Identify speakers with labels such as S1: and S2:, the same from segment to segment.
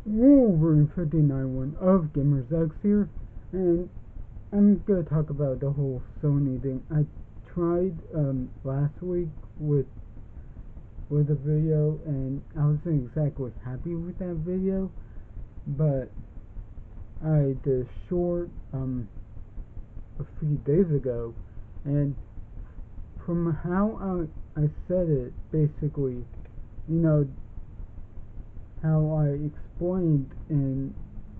S1: Wolverine 59 of Gamers here, and I'm gonna talk about the whole Sony thing. I tried last week with a video, and I wasn't exactly happy with that video, but I did a short a few days ago, and from how I said it, basically, you know, how I explained in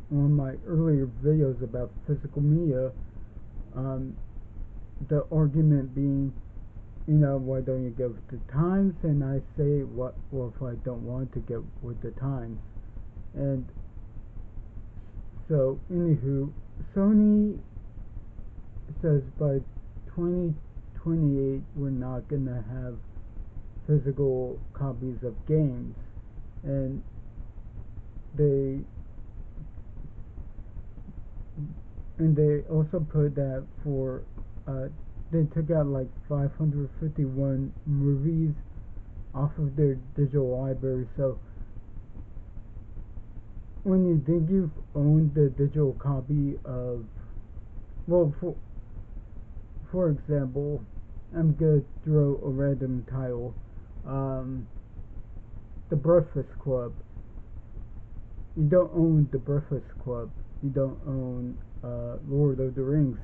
S1: one of my earlier videos about physical media, um, the argument being, why don't you go with the times? And I say, what? Well, if I don't want to go with the times, and so anywho, Sony says by 2028 we're not gonna have physical copies of games, and they also put that for they took out like 551 movies off of their digital library. So when you think you've owned the digital copy of, well, for example, I'm gonna throw a random title, The Breakfast Club. You don't own The Breakfast Club. You don't own Lord of the Rings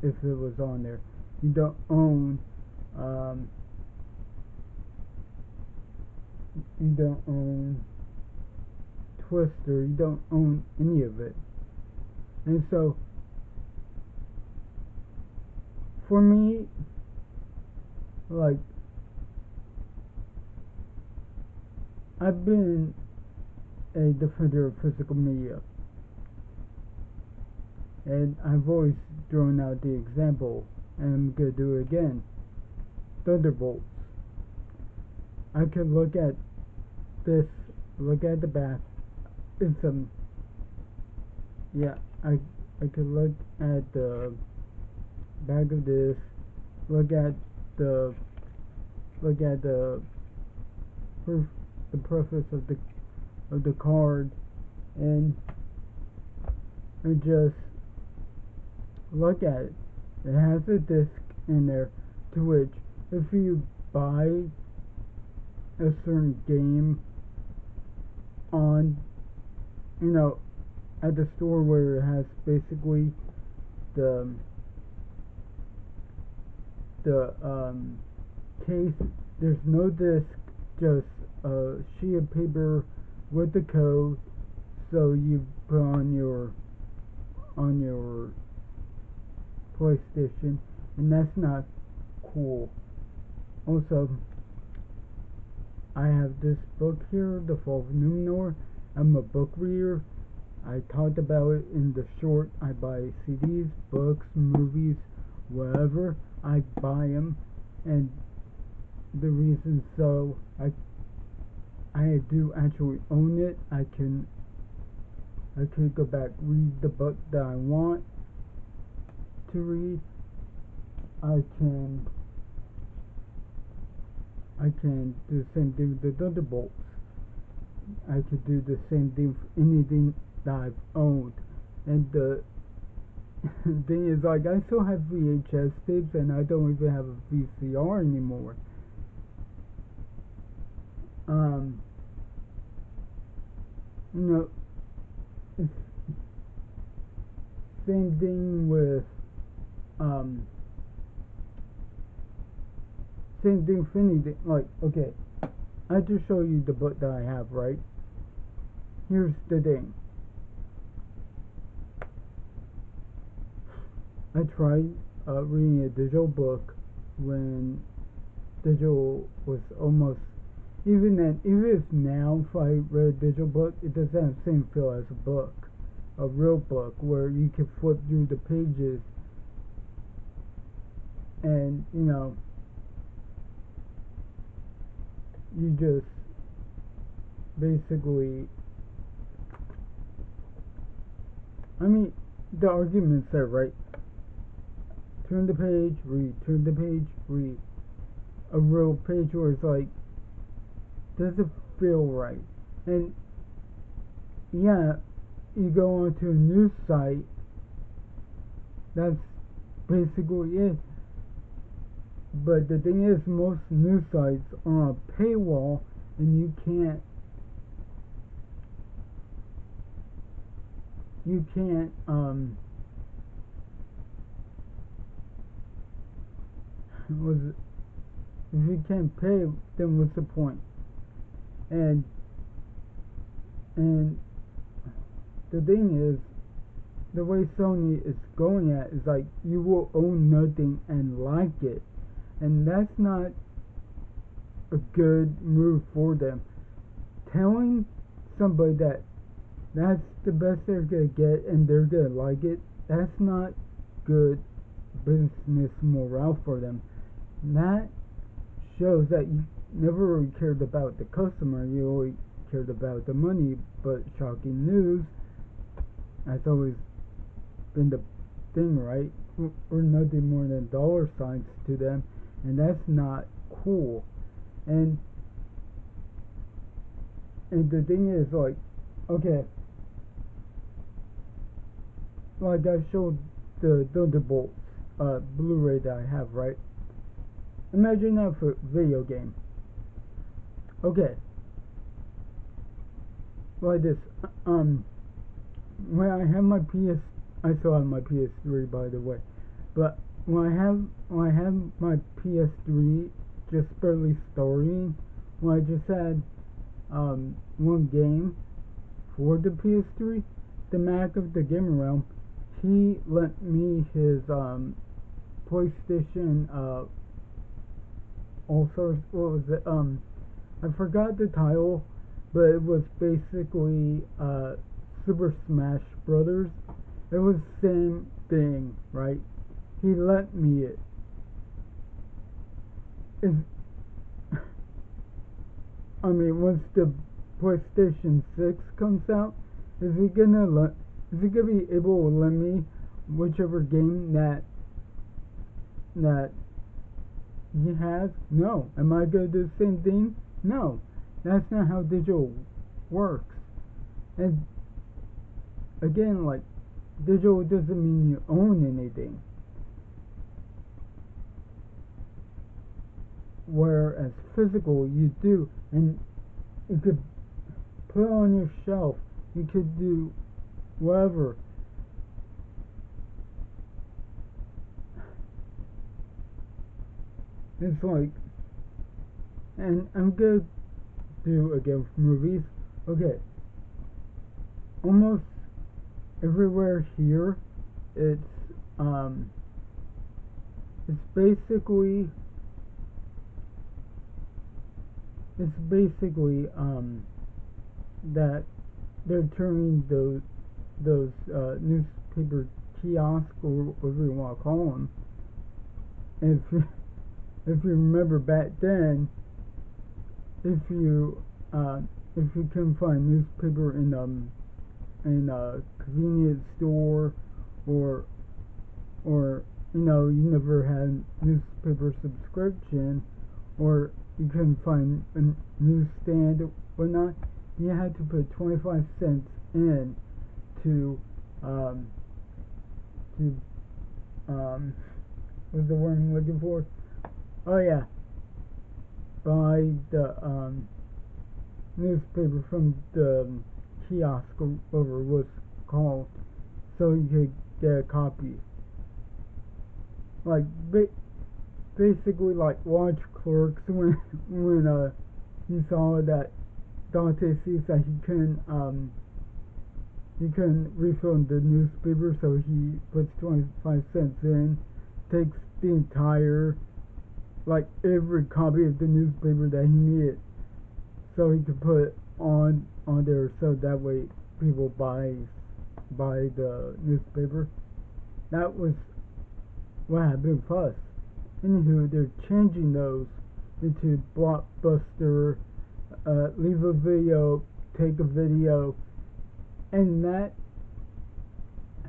S1: if it was on there. You don't own you don't own Twister. You don't own any of it. And so for me, like, I've been a defender of physical media, and I've always thrown out the example, and I'm gonna do it again. Thunderbolts. I could look at this, look at the back. It's yeah. I could look at the back of this. Look at the proof, the preface of the card, and just look at it. It has a disc in there, to which if you buy a certain game on, at the store where it has basically the case, there's no disc, just a sheet of paper with the code, so you put on your PlayStation, and that's not cool. Also, I have this book here, The Fall of Numenor. I'm a book reader. I talked about it in the short. I buy CDs, books, movies, whatever. I buy them, and the reason so I do actually own it. I could go back, read the book that I want to read. I can do the same thing with the Thunderbolts. I could do the same thing for anything that I've owned. And the thing is, like, I still have VHS tapes, and I don't even have a VCR anymore. It's same thing with same thing with anything. Like, okay, I just show you the book that I have, right? Here's the thing. I tried reading a digital book when digital was almost, even then, even if now if I read a digital book, it doesn't have the same feel as a book, a real book, where you can flip through the pages and, you just basically, I mean, the argument's there, right? Turn the page, read, turn the page, read. A real page where it's like, does it feel right? And yeah, you go onto a news site. That's basically it. But the thing is, most news sites are on a paywall, and you can't was if you can't pay, then what's the point? And and the thing is, the way Sony is going at is like you will own nothing and like it, and that's not a good move for them. Telling somebody that that's the best they're gonna get and they're gonna like it, that's not good business morale for them. And that shows that you never really cared about the customer, you always cared about the money. But shocking news, that's always been the thing, right? We're nothing more than dollar signs to them, and that's not cool. And the thing is, like, okay, like I showed the Thunderbolts Blu-ray that I have, right? Imagine that for a video game. Okay, like this. When I have my I still have my PS3, by the way. But when I have my PS3 just barely starting, when I just had one game for the PS3, the Mack of the Gamerrealm, he lent me his PlayStation All Stars. What was it? I forgot the title, but it was basically Super Smash Brothers. It was the same thing, right? He lent me it. Is I mean, once the PlayStation 6 comes out, is he gonna be able to lend me whichever game that he has? No. Am I gonna do the same thing? No. That's not how digital works. And again, like, digital doesn't mean you own anything. Whereas physical, you do. And you could put it on your shelf. You could do whatever. It's like, and I'm gonna do again for movies. Okay, almost everywhere here, it's um, it's basically that they're turning those newspaper kiosks, or whatever you want to call them. And if you remember back then, if you can find newspaper in a convenience store, or you never had newspaper subscription, or you couldn't find a newsstand or whatnot, you had to put 25 cents in to to what's the word I'm looking for? Oh yeah, buy the newspaper from the kiosk, or whatever it was called, so you could get a copy. Like basically like watch Clerks, when he saw that Dante sees that he couldn't refill the newspaper, so he puts 25 cents in, takes the entire, like, every copy of the newspaper that he needed, so he could put on there, so that way people buy the newspaper. That was what happened with us. Anywho, they're changing those into Blockbuster, leave a video, take a video, and that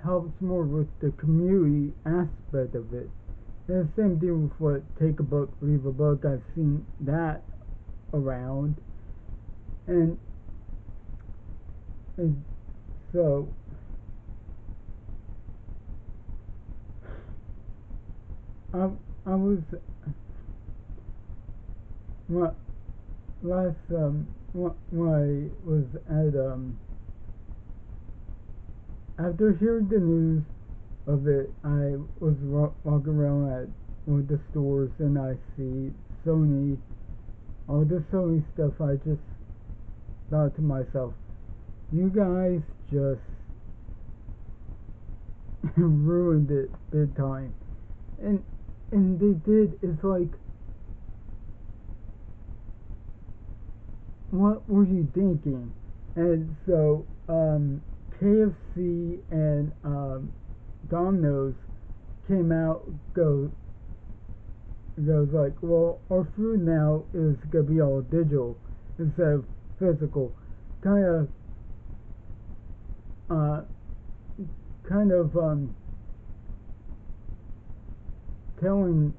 S1: helps more with the community aspect of it. And the same thing with what take a book, leave a book. I've seen that around, and So I I was what last when I was at after hearing the news of it, I was walking around at one of the stores and I see Sony, all the Sony stuff. I just thought to myself, you guys just ruined it big time. And they did. It's like, what were you thinking? And so KFC and Domino's came out, goes like, well, our food now is gonna be all digital instead of physical. Kind of uh kind of telling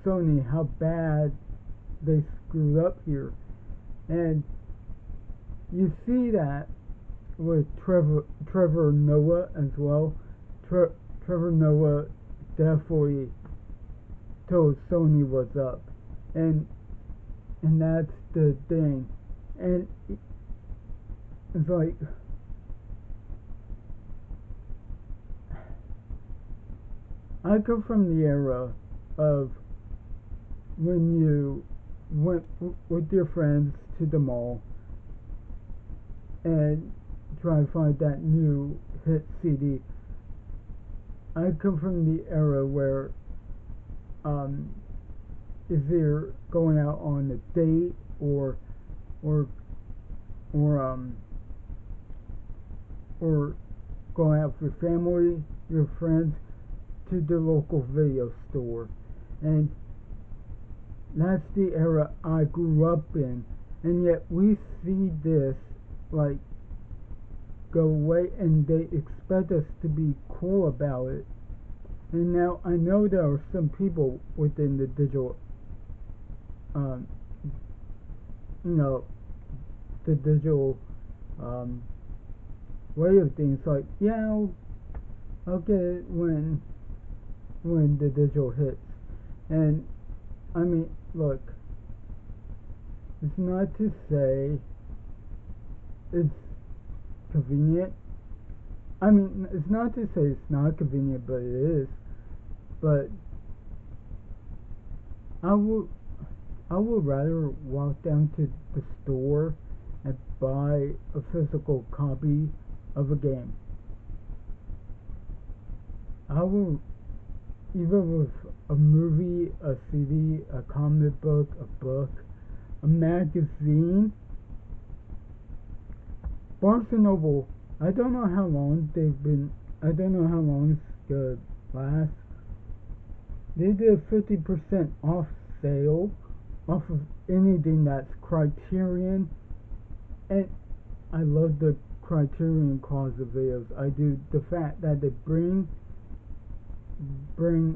S1: Sony how bad they screwed up here. And you see that with Trevor Noah as well. Trevor Noah definitely told Sony what's up, and that's the thing. And it's like, I come from the era of when you went with your friends to the mall and try to find that new hit CD. I come from the era where is either going out on a date or or or going out with your family, your friends, to the local video store. And that's the era I grew up in. And yet we see this like go away, and they expect us to be cool about it. And now I know there are some people within the digital um you know the digital way of things, like, yeah, I'll get it when the digital hits. And I mean, look, it's not to say it's convenient. I mean, it's not to say it's not convenient, but it is. But I would rather walk down to the store and buy a physical copy of a game. I will, even with a movie, a CD, a comic book, a magazine. Barnes and Noble, I don't know how long it's gonna last. They did a 50% off sale off of anything that's Criterion, and I love the Criterion clause of videos. I do. The fact that they bring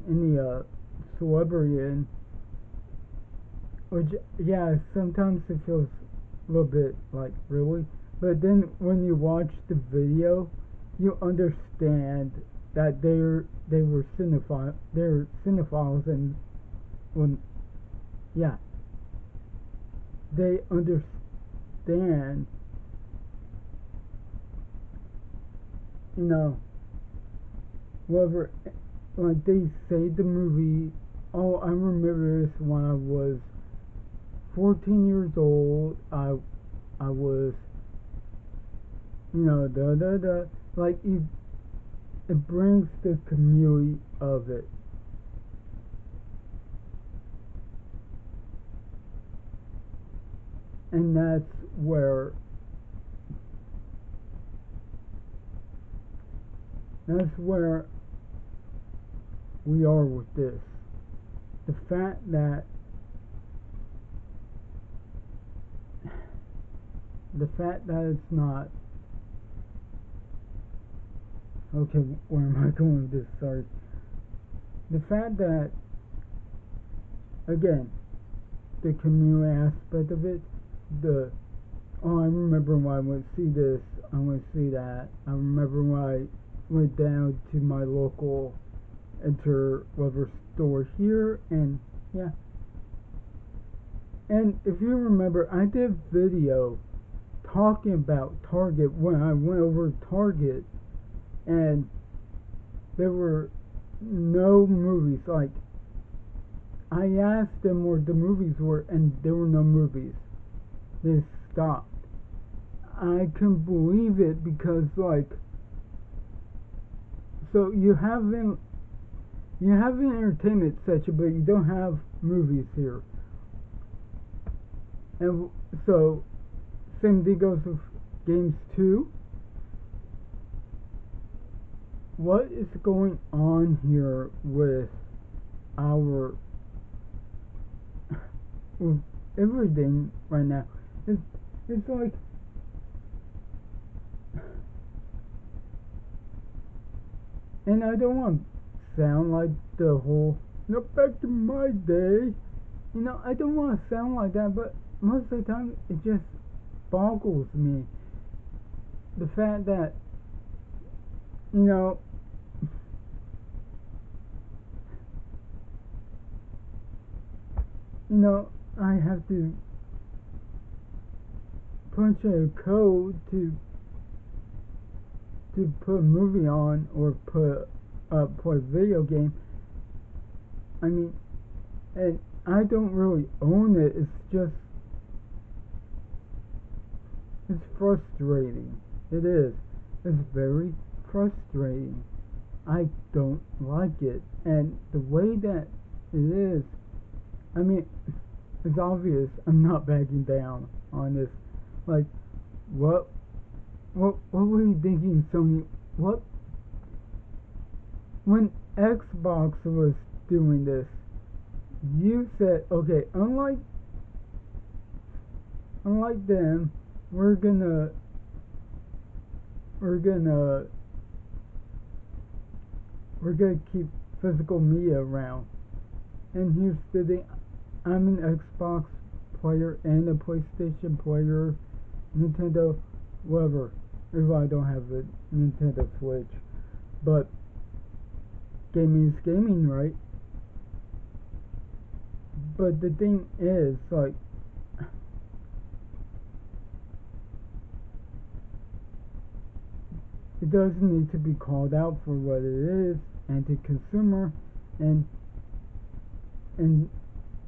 S1: any celebrity in, which, yeah, sometimes it feels a little bit like, really, but then when you watch the video, you understand that they're cinephiles, and when, yeah, they understand, whatever, like, they say the movie, oh, I remember this when I was 14 years old, I was, like, it brings the community of it. And that's where we are with this. The fact that it's not, okay, where am I going with this? Sorry. The fact that, again, the community aspect of it, I remember when I went to see this I want to see that. I remember when I went down to my local interwebber store here, and yeah. And if you remember, I did video talking about Target when I went over to Target, and there were no movies. Like, I asked them where the movies were, and there were no movies. They stopped. I couldn't believe it because, like, so you have an entertainment section, but you don't have movies here. And so, same thing goes with games too. What is going on here with our with everything right now? It's like and I don't want to sound like the whole back in my day. I don't want to sound like that, but most of the time it just boggles me. The fact that, I have to punch a code to put a movie on or play a video game. I mean, and I don't really own it. It's frustrating. It is. It's very frustrating. I don't like it. And the way that it is, I mean, it's obvious I'm not backing down on this. Like, what were you thinking, Sony? When Xbox was doing this, you said, okay, unlike them, we're gonna keep physical media around. And here's the thing, I'm an Xbox player and a PlayStation player, Nintendo, whatever, if I don't have a Nintendo Switch. But gaming is gaming, right? But the thing is, like, it doesn't need to be called out for what it is, anti-consumer, and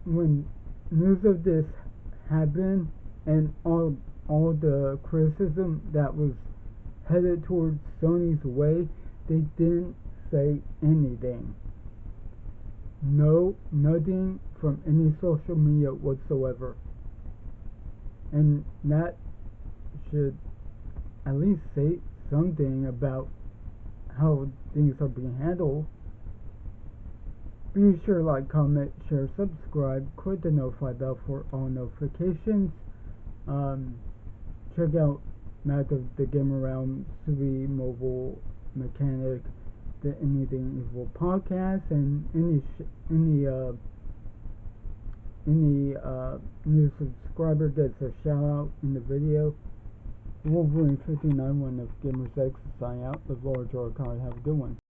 S1: when news of this happened, and all the criticism that was headed towards Sony's way, they didn't say anything. No, nothing from any social media whatsoever. And that should at least say something about how things are being handled. Be sure to like, comment, share, subscribe, click the notify bell for all notifications. Check out Mack of the Gamerrealm, Sui Mobile Mechanic, the Anything Evil podcast, and any new subscriber gets a shout out in the video. Wolverine 59 one of Gamers X signing out. The Lord Jordan, have a good one.